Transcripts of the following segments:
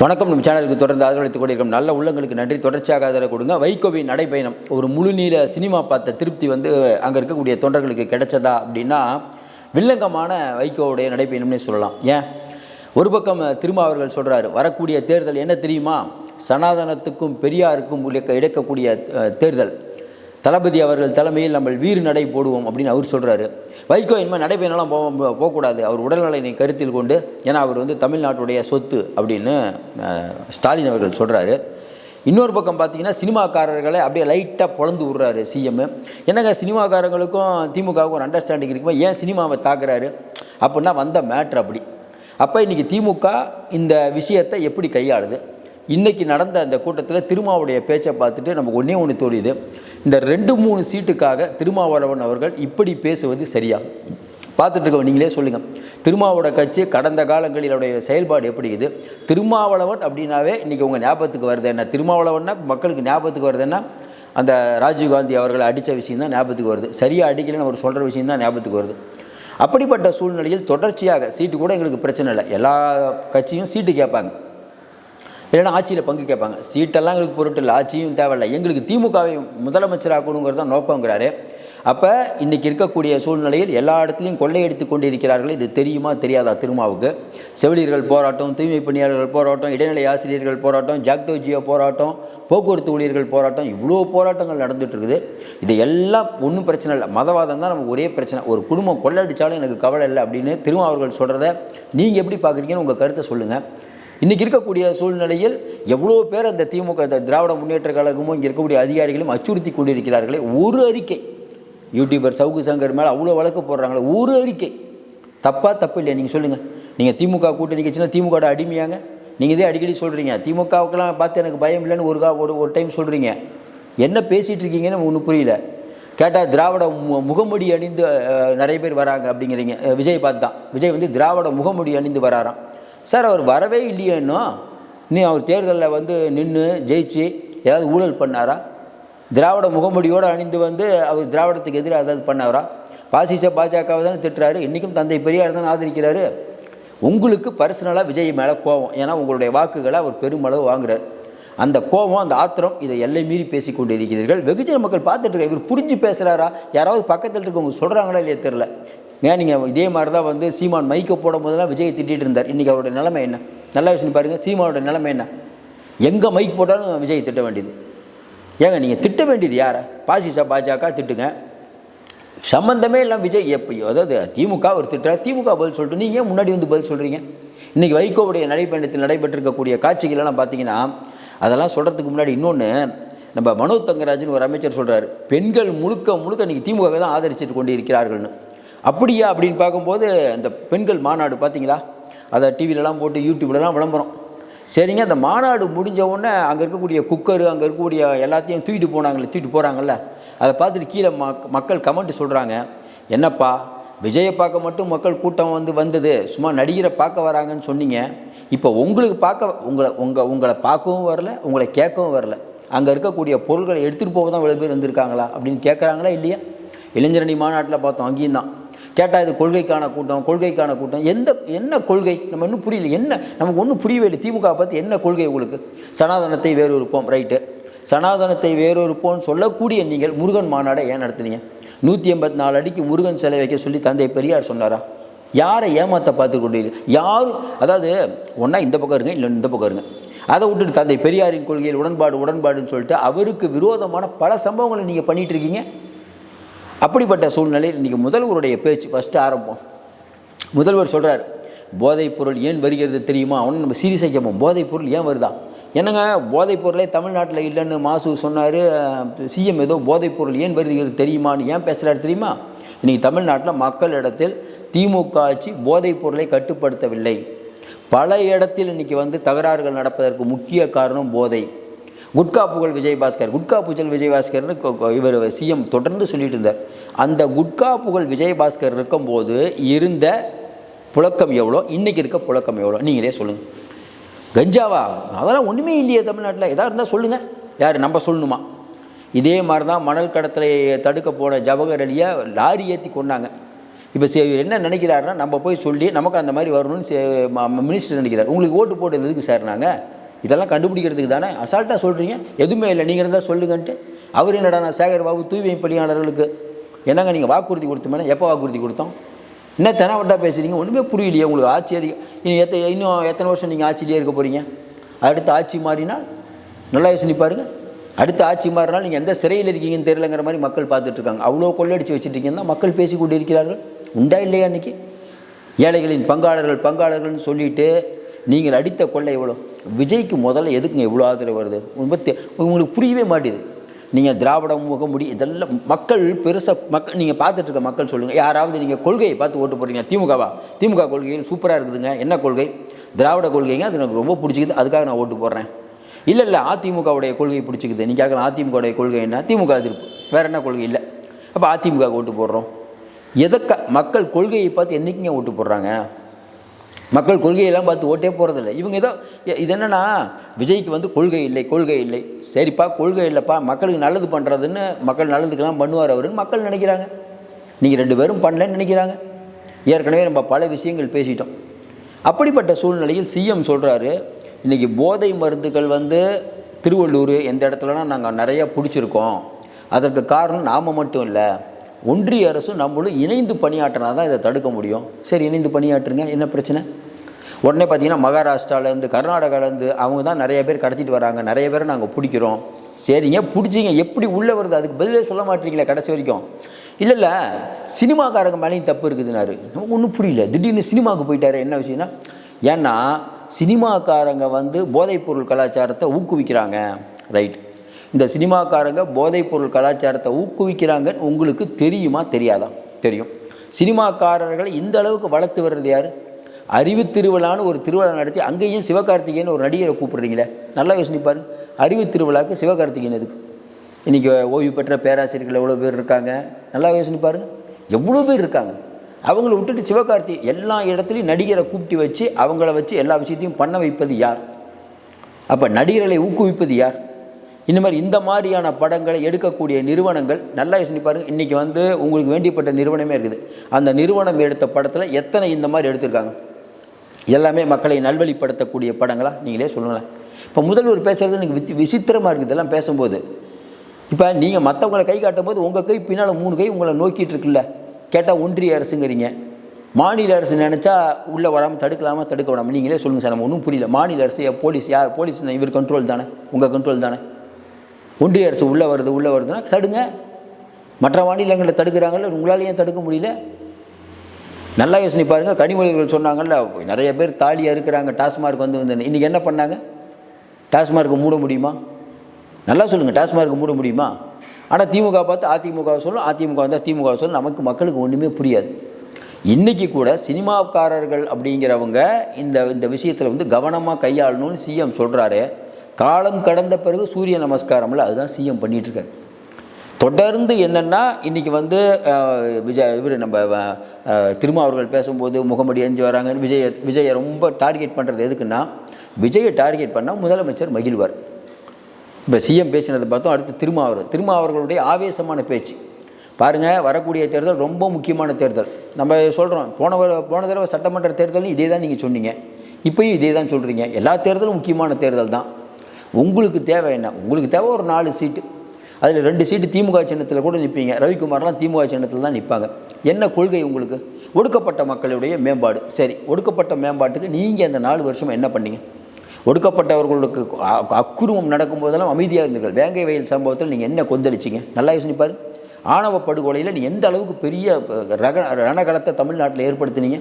வணக்கம். நம்ம சேனலுக்கு தொடர்ந்து ஆதரவளித்துக் கொண்டிருக்கும் நல்ல உள்ளங்களுக்கு நன்றி. தொடர்ச்சியாக ஆதரவு கொடுங்க. வைகோவின் நடைப்பயணம் ஒரு முழுநீள சினிமா பார்த்த திருப்தி அங்கே இருக்கக்கூடிய தொண்டர்களுக்கு கிடைச்சதா அப்படின்னா வில்லங்கமான வைகோவுடைய நடைப்பயணம்னே சொல்லலாம். ஏன் ஒரு பக்கம் திரும்ப அவர்கள் சொல்கிறாரு, வரக்கூடிய தேர்தல் என்ன தெரியுமா, சனாதனத்துக்கும் பெரியாருக்கும் இடைக்கக்கூடிய தேர்தல், தளபதி அவர்கள் தலைமையில் நம்ம வீறு நடை போடுவோம் அப்படின்னு அவர் சொல்கிறாரு. வைகோ இனிமேல் நடைபயணம்லாம் போகக்கூடாது, அவர் உடல்நலனை கருத்தில் கொண்டு, ஏன்னா அவர் தமிழ்நாட்டுடைய சொத்து அப்படின்னு ஸ்டாலின் அவர்கள் சொல்கிறாரு. இன்னொரு பக்கம் பார்த்தீங்கன்னா சினிமாக்காரர்களை அப்படியே லைட்டாக பொழந்து விட்றாரு சிஎம். என்னங்க சினிமாக்காரங்களுக்கும் திமுகவுக்கும் ஒரு அண்டர்ஸ்டாண்டிங் இருக்குமா, ஏன் சினிமாவை தாக்குறாரு அப்படின்னா வந்த மேட்ரு அப்படி. அப்போ இன்றைக்கி திமுக இந்த விஷயத்தை எப்படி கையாளுது? இன்றைக்கி நடந்த அந்த கூட்டத்தில் திருமாவுடைய பேச்சை பார்த்துட்டு நமக்கு ஒன்று தோழியுது, இந்த 2-3 சீட்டுக்காக திருமாவளவன் அவர்கள் இப்படி பேசுவது சரியா? பார்த்துட்டு இருக்க நீங்களே சொல்லுங்கள். திருமாவோட கட்சி கடந்த காலங்களிலுடைய செயல்பாடு எப்படி இது? திருமாவளவன் அப்படின்னாவே இன்றைக்கி உங்கள் ஞாபகத்துக்கு வருது என்ன? திருமாவளவன்னா மக்களுக்கு ஞாபகத்துக்கு வருதுன்னா அந்த ராஜீவ்காந்தி அவர்களை அடித்த விஷயம் தான் ஞாபகத்துக்கு வருது. சரியாக அடிக்கலன்னு அவர் சொல்கிற விஷயம் தான் ஞாபகத்துக்கு வருது. அப்படிப்பட்ட சூழ்நிலையில் தொடர்ச்சியாக சீட்டு கூட எங்களுக்கு பிரச்சனை இல்லை, எல்லா கட்சியும் சீட்டு கேட்பாங்க, இல்லைன்னா ஆட்சியில் பங்கு கேட்பாங்க. சீட்டெல்லாம் எங்களுக்கு பொருட்டு இல்லை, ஆட்சியும் தேவையில்லை, எங்களுக்கு திமுகவை முதலமைச்சராக்கணுங்கிறது தான் நோக்கங்கிறாரு. அப்போ இன்றைக்கி இருக்கக்கூடிய சூழ்நிலையில் எல்லா இடத்துலையும் கொள்ளையடித்து கொண்டு இருக்கிறார்கள். இது தெரியுமா தெரியாதா திருமாவுக்கு? செவிலியர்கள் போராட்டம், தூய்மை பணியாளர்கள் போராட்டம், இடைநிலை ஆசிரியர்கள் போராட்டம், ஜாக்டோஜியோ போராட்டம், போக்குவரத்து ஊழியர்கள் போராட்டம், இவ்வளோ போராட்டங்கள் நடந்துகிட்டு இருக்குது. இது எல்லாம் ஒன்றும் பிரச்சனை இல்லை, மதவாதம் தான் நமக்கு ஒரே பிரச்சனை. ஒரு குடும்பம் கொள்ளையடித்தாலும் எனக்கு கவலை இல்லை அப்படின்னு திருமா அவர்கள் சொல்கிறத நீங்கள் எப்படி பார்க்குறீங்கன்னு உங்கள் கருத்தை சொல்லுங்கள். இன்றைக்கி இருக்கக்கூடிய சூழ்நிலையில் எவ்வளோ பேர் அந்த திமுக திராவிட முன்னேற்ற கழகமும் இங்கே இருக்கக்கூடிய அதிகாரிகளும் அச்சுறுத்தி கொண்டிருக்கிறார்களே, ஒரு அறிக்கை யூடியூபர் சவுக்கு சங்கர் மேலே அவ்வளோ வழக்கு போடுறாங்களே, ஒரு அறிக்கை தப்பு இல்லையா? நீங்கள் சொல்லுங்கள். நீங்கள் திமுக கூட்டணி கட்சினா திமுகவோட அடிமையாங்க? நீங்கள் இதே அடிக்கடி சொல்கிறீங்க, திமுகவுக்கெல்லாம் பார்த்து எனக்கு பயம் இல்லைன்னு ஒரு டைம் சொல்கிறீங்க. என்ன பேசிகிட்டு இருக்கீங்கன்னு ஒன்றும் புரியல. கேட்டால் திராவிட முகமுடி அணிந்து நிறைய பேர் வராங்க அப்படிங்கிறீங்க. விஜய் பார்த்து தான், விஜய் திராவிட முகமுடி அணிந்து வராராம். சார் அவர் வரவே இல்லையேன்னோ, இன்னும் அவர் தேர்தலில் நின்று ஜெயிச்சு ஏதாவது ஊழல் பண்ணாரா? திராவிட முகமுடியோடு அணிந்து அவர் திராவிடத்துக்கு எதிராக ஏதாவது பண்ணாரா? பாஜகவை தானே திட்டுறாரு. இன்றைக்கும் தந்தை பெரியார் தானே ஆதரிக்கிறாரு. உங்களுக்கு பர்சனலாக விஜய் மேலே கோபம், ஏன்னா உங்களுடைய வாக்குகளை அவர் பெருமளவு வாங்குறார். அந்த கோபம், அந்த ஆத்திரம், இதை எல்லை மீறி பேசி கொண்டு இருக்கிறீர்கள். வெகுஜன மக்கள் பார்த்துட்டு இருக்க, இவர் புரிஞ்சு பேசுகிறாரா? யாராவது பக்கத்தில் இருக்கவங்க சொல்கிறாங்களா இல்லையா தெரில. ஏன் நீங்கள் இதே மாதிரி தான் சீமான் மைக்கை போடும் போதெல்லாம் விஜயை திட்டிகிட்டு இருந்தார். இன்றைக்கி அவருடைய நிலைமை என்ன? நல்லா விஷயம் பாருங்கள். சீமானோட நிலைமை என்ன? எங்கே மைக் போட்டாலும் விஜய் திட்ட வேண்டியது. ஏங்க நீங்கள் திட்ட வேண்டியது யாரை? பாஜக திட்டுங்க, சம்மந்தமே இல்லாமல் விஜய் எப்பயோ, அதாவது திமுக ஒரு திட்டுறார், திமுக பதில் சொல்லிட்டு நீங்கள் முன்னாடி பதில் சொல்கிறீங்க. இன்றைக்கி வைகோவுடைய நடைப்பயணத்தில் நடைபெற்றிருக்கக்கூடிய காட்சிகளெல்லாம் பார்த்தீங்கன்னா, அதெல்லாம் சொல்கிறதுக்கு முன்னாடி இன்னொன்று, நம்ம மனோஜ் தங்கராஜன் ஒரு அமைச்சர் சொல்கிறார், பெண்கள் முழுக்க இன்றைக்கி திமுகவை தான் ஆதரிச்சுட்டு கொண்டு இருக்கிறார்கள்னு. அப்படியா அப்படின்னு பார்க்கும்போது அந்த பெண்கள் மாநாடு பார்த்தீங்களா? அதை டிவிலலாம் போட்டு யூடியூப்லலாம் விளம்பரம். சரிங்க, அந்த மாநாடு முடிஞ்ச உடனே அங்கே இருக்கக்கூடிய குக்கரு, அங்கே இருக்கக்கூடிய எல்லாத்தையும் தூக்கிட்டு போகிறாங்கல்ல, அதை பார்த்துட்டு கீழே மக்கள் கமெண்ட் சொல்கிறாங்க, என்னப்பா விஜயை பார்க்க மட்டும் மக்கள் கூட்டம் வந்தது, சும்மா நடிகரை பார்க்க வராங்கன்னு சொன்னீங்க, இப்போ உங்களுக்கு உங்களை பார்க்கவும் வரல, உங்களை கேட்கவும் வரல, அங்கே இருக்கக்கூடிய பொருட்களை எடுத்துகிட்டு போக தான் இவ்வளோ பேர் வந்திருக்காங்களா அப்படின்னு கேட்குறாங்களா இல்லையா? இளைஞரணி மாநாட்டில் பார்த்தோம், அங்கேயும் தான் கேட்டால் இது கொள்கைக்கான கூட்டம். என்ன கொள்கை? நம்ம இன்னும் புரியல. என்ன நமக்கு ஒன்றும் புரியவே இல்லை. திமுக பற்றி என்ன கொள்கை உங்களுக்கு? சனாதனத்தை வேறொருப்போம், ரைட்டு. சனாதனத்தை வேறொருப்போம்னு சொல்லக்கூடிய நீங்கள் முருகன் மாநாடை ஏன் நடத்துனீங்க? 184 அடிக்கு முருகன் சிலை வைக்க சொல்லி தந்தை பெரியார் சொன்னாரா? யாரை ஏமாற்ற பார்த்து கொண்டு யாரும், அதாவது ஒன்றா இந்த பக்கம் இருங்க, இல்லை இந்த பக்கம் இருங்க, அதை விட்டுட்டு தந்தை பெரியாரின் கொள்கையில் உடன்பாடுன்னு சொல்லிட்டு அவருக்கு விரோதமான பல சம்பவங்களை நீங்கள் பண்ணிகிட்டு இருக்கீங்க. அப்படிப்பட்ட சூழ்நிலையில் இன்றைக்கி முதல்வருடைய பேச்சு ஃபஸ்ட்டு ஆரம்பம். முதல்வர் சொல்கிறார், போதைப் பொருள் ஏன் வருகிறது தெரியுமா? அவனு நம்ம சீரியஸாக கேட்போம், போதைப் பொருள் ஏன் வருதா? என்னங்க போதைப் பொருளே தமிழ்நாட்டில் இல்லைன்னு மாசு சொன்னார். சிஎம் ஏதோ போதைப் பொருள் ஏன் வருகிறது தெரியுமான்னு ஏன் பேசுகிறாரு தெரியுமா? இன்றைக்கி தமிழ்நாட்டில் மக்களிடத்தில் திமுக ஆட்சி போதைப் பொருளை கட்டுப்படுத்தவில்லை. பல இடத்தில் இன்றைக்கி தகராறுகள் நடப்பதற்கு முக்கிய காரணம் போதை. குட்கா புகழ் விஜயபாஸ்கர்னு இவர் சிஎம் தொடர்ந்து சொல்லிட்டு இருந்தார். அந்த குட்கா புகழ் விஜயபாஸ்கர் இருக்கும்போது இருந்த புழக்கம் எவ்வளோ, இன்றைக்கி இருக்க புழக்கம் எவ்வளோ நீங்களே சொல்லுங்கள். கஞ்சாவா? அதெல்லாம் ஒன்றுமே இல்லையே தமிழ்நாட்டில். எதாக இருந்தால் சொல்லுங்கள், யார் நம்ம சொல்லணுமா? இதே மாதிரி தான் மணல் கடத்தலை தடுக்க போன ஜவஹர் அலியை லாரி ஏற்றி கொண்டாங்க. இப்போ என்ன நினைக்கிறாருன்னா, நம்ம போய் சொல்லி நமக்கு அந்த மாதிரி வரணும்னு மினிஸ்டர் நினைக்கிறார். உங்களுக்கு ஓட்டு போட்டது எதுக்கு சார்? நாங்கள் இதெல்லாம் கண்டுபிடிக்கிறதுக்கு தானே. அசால்ட்டாக சொல்கிறீங்க, எதுவுமே இல்லை, நீங்கள் இருந்தால் சொல்லுங்கன்ட்டு. அவர் என்னடா, நான் சேகர் பாபு தூய்மை பணியாளர்களுக்கு என்னங்க நீங்கள் வாக்குறுதி கொடுத்தோமே, எப்போ வாக்குறுதி கொடுத்தோம்? என்ன தெனாவட்டா பேசுகிறீங்க? ஒன்றுமே புரியலையே உங்களுக்கு. ஆட்சி இன்னும் எத்தனை வருஷம் நீங்கள் ஆட்சியிலே இருக்க போகிறீங்க? அடுத்த ஆட்சி மாறினால் நல்லா யோசனை பாருங்கள். அடுத்த ஆட்சி மாறினால் நீங்கள் எந்த சிறையில் இருக்கீங்கன்னு தெரியலங்கிற மாதிரி மக்கள் பார்த்துட்ருக்காங்க. அவ்வளோ கொள்ளடிச்சு வச்சுட்டீங்கன்னு தான் மக்கள் பேசி கொண்டு இருக்கிறார்கள். உண்டா இல்லையா? அன்றைக்கி ஏழைகளின் பங்காளர்கள்னு சொல்லிவிட்டு நீங்கள் அடித்த கொள்ளை எவ்வளோ? விஜய்க்கு முதல்ல எதுக்குங்க எவ்வளோ ஆதரவு வருது? உங்களுக்கு புரியவே மாட்டேது. நீங்கள் திராவிட முகமுடி இதெல்லாம் மக்கள் பெருசாக நீங்கள் பார்த்துட்ருக்க மக்கள் சொல்லுங்கள். யாராவது நீங்கள் கொள்கையை பார்த்து ஓட்டு போடுறீங்க. திமுக கொள்கைகள் சூப்பராக இருக்குதுங்க. என்ன கொள்கை? திராவிட கொள்கைங்க, அது எனக்கு ரொம்ப பிடிச்சிக்குது, அதுக்காக நான் ஓட்டு போடுறேன். இல்லை அதிமுகவுடைய கொள்கையை பிடிச்சிக்குது. நீங்கள் கேட்கலாம் அதிமுகவுடைய கொள்கை என்ன? திமுக எதிர்ப்பு, வேறு என்ன கொள்கை இல்லை. அப்போ அதிமுக ஓட்டு போடுறோம். மக்கள் கொள்கையை பார்த்து என்றைக்குங்க ஓட்டு போடுறாங்க? மக்கள் கொள்கையெல்லாம் பார்த்து ஓட்டே போகிறதில்ல. இவங்க இது என்னென்னா, விஜய்க்கு கொள்கை இல்லை. சரிப்பா, கொள்கை இல்லைப்பா, மக்களுக்கு நல்லது பண்ணுறதுன்னு, மக்கள் நல்லதுக்கெல்லாம் பண்ணுவார் அவருன்னு மக்கள் நினைக்கிறாங்க. நீங்கள் 2 பேரும் பண்ணலன்னு நினைக்கிறாங்க. ஏற்கனவே நம்ம பல விஷயங்கள் பேசிட்டோம். அப்படிப்பட்ட சூழ்நிலையில் சிஎம் சொல்கிறாரு, இன்றைக்கி போதை மருந்துகள் திருவள்ளூர் எந்த இடத்துலனா நாங்கள் நிறையா பிடிச்சிருக்கோம். அதற்கு காரணம் நாம் மட்டும் இல்லை, ஒன்றிய அரசும் நம்மளும் இணைந்து பணியாற்றினா தான் இதை தடுக்க முடியும். சரி, இணைந்து பணியாற்றுங்க, என்ன பிரச்சனை? உடனே பார்த்தீங்கன்னா மகாராஷ்டிராவிலேருந்து, கர்நாடகாவிலேருந்து அவங்க தான் நிறைய பேர் கடத்திட்டு வராங்க, நிறைய பேரை நாங்கள் பிடிக்கிறோம். சரிங்க, பிடிச்சிங்க, எப்படி உள்ளே வருது? அதுக்கு பதிலே சொல்ல மாட்டீங்களே கடைசி வரைக்கும். இல்லை சினிமாக்காரங்க மேலேயும் தப்பு இருக்குதுன்னாரு. நமக்கு ஒன்றும் புரியல. திடீர்னு சினிமாவுக்கு போயிட்டாரு. என்ன விஷயம்னா, ஏன்னா சினிமாக்காரங்க போதைப்பொருள் கலாச்சாரத்தை ஊக்குவிக்கிறாங்க. ரைட், இந்த சினிமாக்காரங்க போதைப்பொருள் கலாச்சாரத்தை ஊக்குவிக்கிறாங்கன்னு உங்களுக்கு தெரியுமா தெரியாதா? தெரியும். சினிமாக்காரர்களை இந்த அளவுக்கு வளர்த்து வர்றது யார்? அறிவு திருவிழான்னு ஒரு திருவிழா நடத்தி அங்கேயும் சிவகார்த்திகேயன் ஒரு நடிகரை கூப்பிட்றீங்களே, நல்லா யோசிப்பாரு. அறிவு திருவிழாவுக்கு சிவகார்த்திகேயன் எதுக்கு? இன்றைக்கி ஓய்வு பெற்ற பேராசிரியர்கள் எவ்வளோ பேர் இருக்காங்க, நல்லா யோசிப்பாருங்க. எவ்வளோ பேர் இருக்காங்க. அவங்கள விட்டுட்டு சிவகார்த்தி எல்லா இடத்துலையும் நடிகரை கூப்பிட்டு வச்சு அவங்கள வச்சு எல்லா விஷயத்தையும் பண்ண வைப்பது யார்? அப்போ நடிகர்களை ஊக்குவிப்பது யார்? இந்த மாதிரியான படங்களை எடுக்கக்கூடிய நிறுவனங்கள் நல்லா யோசனை பாருங்கள். இன்றைக்கி உங்களுக்கு வேண்டியப்பட்ட நிறுவனமே இருக்குது. அந்த நிறுவனம் எடுத்த படத்தில் எத்தனை இந்த மாதிரி எடுத்திருக்காங்க? எல்லாமே மக்களை நல்வழிப்படுத்தக்கூடிய படங்களாக நீங்களே சொல்லுங்களேன். இப்போ முதல்வர் பேசுகிறது எனக்கு விசித்திரமாக இருக்குது இதெல்லாம் பேசும்போது. இப்போ நீங்கள் மற்றவங்களை கை காட்டும் போது உங்கள் கை பின்னால் 3 கை உங்களை நோக்கிட்டு இருக்குல்ல. கேட்டால் ஒன்றிய அரசுங்கிறீங்க, மாநில அரசு நினச்சா உள்ளே வராமல் தடுக்கலாமா தடுக்க விடாமல்? நீங்களே சொல்லுங்கள் சார், நம்ம ஒன்றும் புரியல. மாநில அரசு போலீஸ் யார்? போலீஸ் இவர் கண்ட்ரோல் தானே, உங்கள் கண்ட்ரோல் தானே. ஒன்றிய அரசு உள்ளே வருதுன்னா தடுங்க. மற்ற மாநிலங்களில் தடுக்கிறாங்கல்ல, உங்களால் ஏன் தடுக்க முடியல? நல்லா யோசனை பாருங்கள். கனிமொழிகள் சொன்னாங்கல்ல, நிறைய பேர் தாலியாக இருக்கிறாங்க, டாஸ்மார்க் இன்றைக்கி என்ன பண்ணாங்க? டாஸ்மார்க்கு மூட முடியுமா? நல்லா சொல்லுங்கள், டாஸ்மார்க்கு மூட முடியுமா? ஆனால் திமுக பார்த்து அதிமுக சொல்லும், அதிமுக வந்தால் திமுக சொல்லும். நமக்கு மக்களுக்கு ஒன்றுமே புரியாது. இன்றைக்கி கூட சினிமாக்காரர்கள் அப்படிங்கிறவங்க இந்த விஷயத்தில் கவனமாக கையாளணும்னு சிஎம் சொல்கிறாரு. காலம் கடந்த பிறகு சூரிய நமஸ்காரம்ல அதுதான் சிஎம் பண்ணிகிட்ருக்காரு. தொடர்ந்து என்னென்னா இன்றைக்கி இவர் நம்ம திருமாவர்கள் பேசும்போது முகமடி அஞ்சு வராங்க. விஜயை ரொம்ப டார்கெட் பண்ணுறது எதுக்குன்னா, விஜயை டார்கெட் பண்ணால் முதலமைச்சர் மகிழ்வார். இப்போ சிஎம் பேசினதை பார்த்தோம். அடுத்து திருமாவர்களுடைய ஆவேசமான பேச்சு பாருங்கள். வரக்கூடிய தேர்தல் ரொம்ப முக்கியமான தேர்தல். நம்ம சொல்கிறோம், போன தடவை சட்டமன்ற தேர்தலும் இதே தான் நீங்கள் சொன்னீங்க, இப்போயும் இதே தான் சொல்கிறீங்க. எல்லா தேர்தலும் முக்கியமான தேர்தல் தான். உங்களுக்கு தேவை என்ன? உங்களுக்கு தேவை ஒரு 4 சீட்டு. அதில் 2 சீட்டு திமுக சின்னத்தில் கூட நிற்பீங்க. ரவிக்குமார்லாம் திமுக சின்னத்தில் தான் நிற்பாங்க. என்ன கொள்கை உங்களுக்கு? ஒடுக்கப்பட்ட மக்களுடைய மேம்பாடு. சரி, ஒடுக்கப்பட்ட மேம்பாட்டுக்கு நீங்கள் அந்த 4 வருஷமாக என்ன பண்ணீங்க? ஒடுக்கப்பட்டவர்களுக்கு அக்குருவம் நடக்கும்போதெல்லாம் அமைதியாக இருந்தீர்கள். வேங்கை வயல் சம்பவத்தில் நீங்கள் என்ன கொந்தளிச்சிங்க? நல்லா யோசிப்பார். ஆணவ படுகொலையில் நீங்கள் எந்த அளவுக்கு பெரிய ரணகலத்தை தமிழ்நாட்டில் ஏற்படுத்தினீங்க?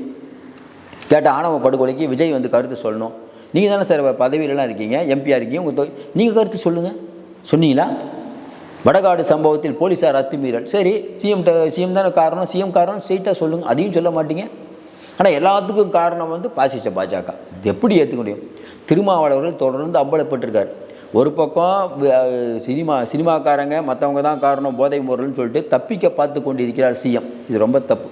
கேட்டால் ஆணவ படுகொலைக்கு விஜய் கருத்து சொல்லணும். நீங்கள் தானே சார் பதவியிலலாம் இருக்கீங்க, எம்பியாக இருக்கீங்க, நீங்கள் கருத்து சொல்லுங்கள். சொன்னீங்களா? வடகாடு சம்பவத்தில் போலீஸார் அத்துமீறல். சரி, சிஎம் தானே காரணம், சிஎம் காரணம் ஸ்ட்ரெயிட்டாக சொல்லுங்கள். அதையும் சொல்ல மாட்டீங்க. ஆனால் எல்லாத்துக்கும் காரணம் பாசிச பாஜக. இது எப்படி ஏற்றுக்க முடியும்? திருமாவளவர்கள் தொடர்ந்து அம்பலப்பட்டிருக்கார். ஒரு பக்கம் சினிமாக்காரங்க மற்றவங்க தான் காரணம் போதை பொருள்னு சொல்லிட்டு தப்பிக்க பார்த்து கொண்டிருக்கிறார் சிஎம். இது ரொம்ப தப்பு.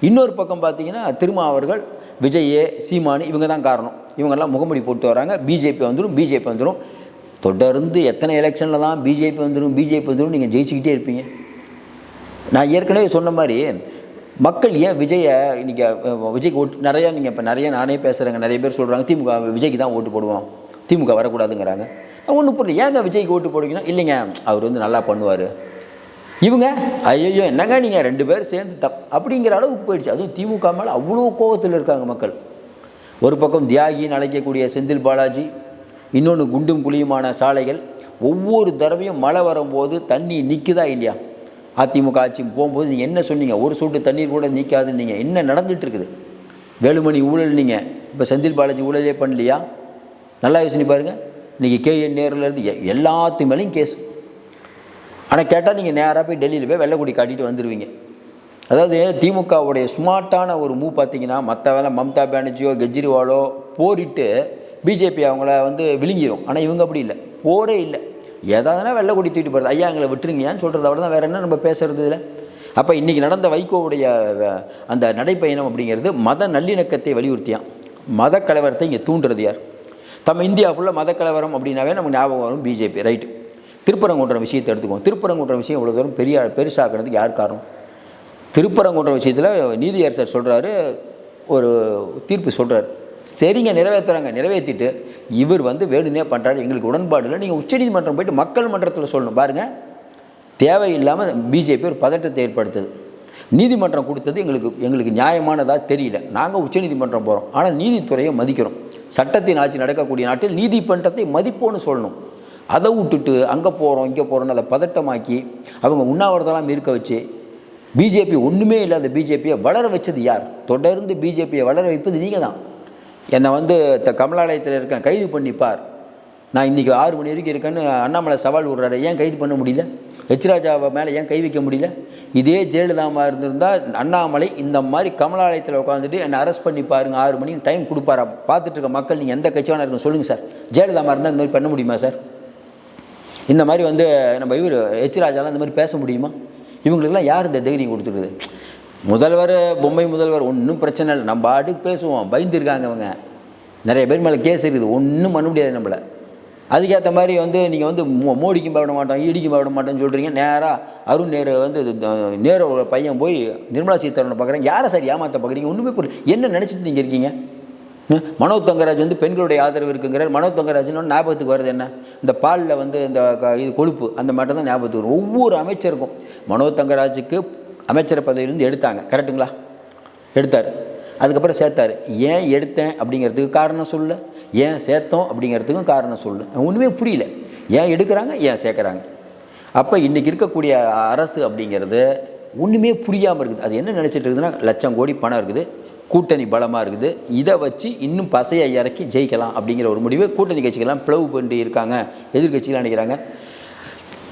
இன்னொரு பக்கம் பார்த்தீங்கன்னா திருமாவர்கள், விஜய், சீமானு இவங்க தான் காரணம். இவங்கெல்லாம் முகமுடி போட்டு வராங்க. பிஜேபி வந்துடும். தொடர்ந்து எத்தனை எலெக்ஷனில் தான் பிஜேபி வந்துடும் நீங்கள் ஜெயிச்சுக்கிட்டே இருப்பீங்க. நான் ஏற்கனவே சொன்ன மாதிரி மக்கள் ஏன் விஜயை விஜய்க்கு ஓட்டு நிறையா நீங்கள் இப்போ நிறைய நானே பேசுகிறேங்க, நிறைய பேர் சொல்கிறாங்க திமுக விஜய்க்கு தான் ஓட்டு போடுவோம், திமுக வரக்கூடாதுங்கிறாங்க. ஒன்றும் புரியல, ஏங்க விஜய்க்கு ஓட்டு போடுவீங்கன்னா இல்லைங்க அவர் வந்து நல்லா பண்ணுவார். இவங்க ஐயோ என்னங்க நீங்கள் 2 பேர் சேர்ந்து அப்படிங்கிற அளவுக்கு போயிடுச்சு. அதுவும் திமுக மேலே அவ்வளோ கோபத்தில் இருக்காங்க மக்கள். ஒரு பக்கம் தியாகின்னு அழைக்கக்கூடிய செந்தில் பாலாஜி, இன்னொன்று குண்டும் குழியுமான சாலைகள். ஒவ்வொரு தடவையும் மழை வரும்போது தண்ணி நிற்குதா இல்லையா? அதிமுக ஆட்சி போகும்போது நீங்கள் என்ன சொன்னீங்க? ஒரு சொட்டு தண்ணீர் கூட நிற்காதுன்னு நீங்கள் என்ன நடந்துகிட்டு இருக்குது? வேலுமணி ஊழல் நீங்கள் இப்போ செந்தில் பாலாஜி ஊழலே பண்ணலையா? நல்லா யோசனை பாருங்கள். இன்றைக்கி KN நேருலேருந்து எல்லாத்து மேலேயும் கேஸ். ஆனால் கேட்டால் நீங்கள் நேராக போய் டெல்லியில் போய் வெள்ளைக்குடி காட்டிட்டு வந்துடுவீங்க. அதாவது திமுகவுடைய ஸ்மார்ட்டான ஒரு மூவ் பார்த்தீங்கன்னா, மற்ற வேலை மம்தா பானர்ஜியோ கெஜ்ரிவாலோ போரிட்டு பிஜேபி அவங்கள வந்து விழுங்கிடும். ஆனால் இவங்க அப்படி இல்லை, போரே இல்லை. ஏதாவதுனா வெள்ளைக்குடி தூக்கிட்டு போகிறது, ஐயா எங்களை விட்டுருங்கன்னு சொல்கிறது, அவ்வளோ தான். வேறு என்ன நம்ம பேசுகிறது இதில்? அப்போ இன்றைக்கி நடந்த வைகோவுடைய அந்த நடைப்பயணம் அப்படிங்கிறது மத நல்லிணக்கத்தை வலியுறுத்தியான். மத கலவரத்தை இங்கே தூண்டுறது யார்? இந்தியா ஃபுல்லாக மத கலவரம் அப்படின்னாவே நமக்கு ஞாபகம் வரும் பிஜேபி. ரைட்டு. திருப்பரங்குன்ற விஷயத்தை எடுத்துக்குவோம். திருப்பரங்குன்ற விஷயம் இவ்வளோ தூரம் பெருசாக்குறதுக்கு யார் காரணம்? திருப்பரங்குன்ற விஷயத்தில் நீதியரசர் சொல்கிறாரு, ஒரு தீர்ப்பு சொல்கிறார். சரிங்க, நிறைவேற்றுறாங்க. நிறைவேற்றிட்டு இவர் வந்து வேணுனே பண்ணுறாரு, எங்களுக்கு உடன்பாடு இல்லை, நீங்கள் உச்சநீதிமன்றம் போய்ட்டு மக்கள் மன்றத்தில் சொல்லணும். பாருங்கள், தேவையில்லாமல் பிஜேபி ஒரு பதட்டத்தை ஏற்படுத்துது. நீதிமன்றம் கொடுத்தது எங்களுக்கு நியாயமானதாக தெரியல, நாங்கள் உச்சநீதிமன்றம் போகிறோம். ஆனால் நீதித்துறையை மதிக்கிறோம். சட்டத்தின் ஆட்சி நடக்கக்கூடிய நாட்டில் நீதிமன்றத்தை மதிப்போன்னு சொல்லணும். அதை விட்டுட்டு அங்கே போகிறோம் இங்கே போகிறோன்னு அதை பதட்டமாக்கி அவங்க உண்ணாவிரதெல்லாம் இருக்க வச்சு பிஜேபி ஒன்றுமே இல்லாத பிஜேபியை வளர வச்சது யார்? தொடர்ந்து பிஜேபியை வளர வைப்பது நீங்கள் தான். என்னை வந்து கமலாலயத்தில் இருக்கேன், கைது பண்ணிப்பார், நான் இன்றைக்கி 6 மணி வரைக்கும் இருக்கேன்னு அண்ணாமலை சவால் விடுறாரு. ஏன் கைது பண்ண முடியல? ராஜாவை மேலே ஏன் கை வைக்க முடியல? இதே ஜெயலலிதாமா இருந்திருந்தால் அண்ணாமலை இந்த மாதிரி கமலாலயத்தில் உட்காந்துட்டு என்னை அரெஸ்ட் பண்ணி பாருங்க, 6 மணிக்கு டைம் கொடுப்பாரா? பார்த்துட்டு இருக்க மக்கள் நீங்கள் எந்த கட்சியான இருக்குன்னு சொல்லுங்கள் சார். ஜெயலலிதாமா இருந்தால் இந்த மாதிரி பண்ண முடியுமா சார்? இந்த மாதிரி வந்து நம்ம ராஜாலாம் இந்த மாதிரி பேச முடியுமா? இவங்களுக்கெல்லாம் யார் இந்த தைரியம் கொடுத்துருக்குது? முதல்வர், பொம்மை முதல்வர் ஒன்றும் பிரச்சனை இல்லை, நம்ம ஆட்டுக்கு பேசுவோம். பயந்துருக்காங்க அவங்க. நிறைய பேர் மேலே கேஸ் இருக்குது, ஒன்றும் பண்ண முடியாது நம்மளை. அதுக்கேற்ற மாதிரி வந்து நீங்கள் வந்து மோடிக்கும் பயப்பட மாட்டோம், ஈடிக்கும் பயப்பட மாட்டோம்னு சொல்கிறீங்க. நேராக அருண் நேரு வந்து நேரோட பையன் போய் நிர்மலா சீதாராமனை பார்க்குறேன். யாரை சார் ஏமாற்ற பார்க்குறீங்க? ஒன்றுமே புரியல. என்ன நினச்சிட்டு நீங்கள் இருக்கீங்க? மனோஜ் தங்கராஜ் வந்து பெண்களுடைய ஆதரவு இருக்குங்கிறார். மனோஜ் தங்கராஜ்னு ஞாபகத்துக்கு வருது என்ன? இந்த பாலில் வந்து இந்த இது கொழுப்பு அந்த மட்டும் தான் ஞாபகத்துக்கு வரும். ஒவ்வொரு அமைச்சருக்கும் மனோஜ் தங்கராஜுக்கு அமைச்சர் பதவியிலேருந்து எடுத்தாங்க, கரெக்டுங்களா? எடுத்தார், அதுக்கப்புறம் சேர்த்தார். ஏன் எடுத்தேன் அப்படிங்கிறதுக்கு காரணம் சொல்ல, ஏன் சேர்த்தோம் அப்படிங்கிறதுக்கும் காரணம் சொல்ல. ஒன்றுமே புரியல. ஏன் எடுக்கிறாங்க, ஏன் சேர்க்குறாங்க? அப்போ இன்றைக்கி இருக்கக்கூடிய அரசு அப்படிங்கிறது ஒன்றுமே புரியாமல் இருக்குது. அது என்ன நினச்சிட்டு இருக்குதுன்னா, லட்சம் கோடி பணம் இருக்குது, கூட்டணி பலமாக இருக்குது, இதை வச்சு இன்னும் பசையை இறக்கி ஜெயிக்கலாம் அப்படிங்கிற ஒரு முடிவு கூட்டணி கட்சிகள்லாம் பிளவு பண்ணி இருக்காங்க, எதிர்கட்சிகளாக நினைக்கிறாங்க.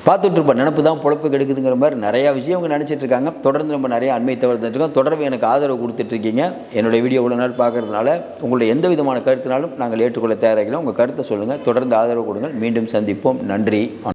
பார்த்துட்ருப்போம், நினப்பு தான் பொழப்பு கெடுக்குதுங்கிற மாதிரி நிறையா விஷயம் அவங்க நினச்சிட்டு இருக்காங்க. தொடர்ந்து நம்ம நிறைய அண்மை தவிர்த்துருக்கோம். தொடர்ந்து எனக்கு ஆதரவு கொடுத்துட்ருக்கீங்க. என்னுடைய வீடியோ இவ்வளோ நாள் பார்க்குறதுனால உங்களுடைய எந்த விதமான கருத்துனாலும் நாங்கள் ஏற்றுக்கொள்ள தயாராகிறோம். உங்கள் கருத்தை சொல்லுங்கள், தொடர்ந்து ஆதரவு கொடுங்கள். மீண்டும் சந்திப்போம். நன்றி.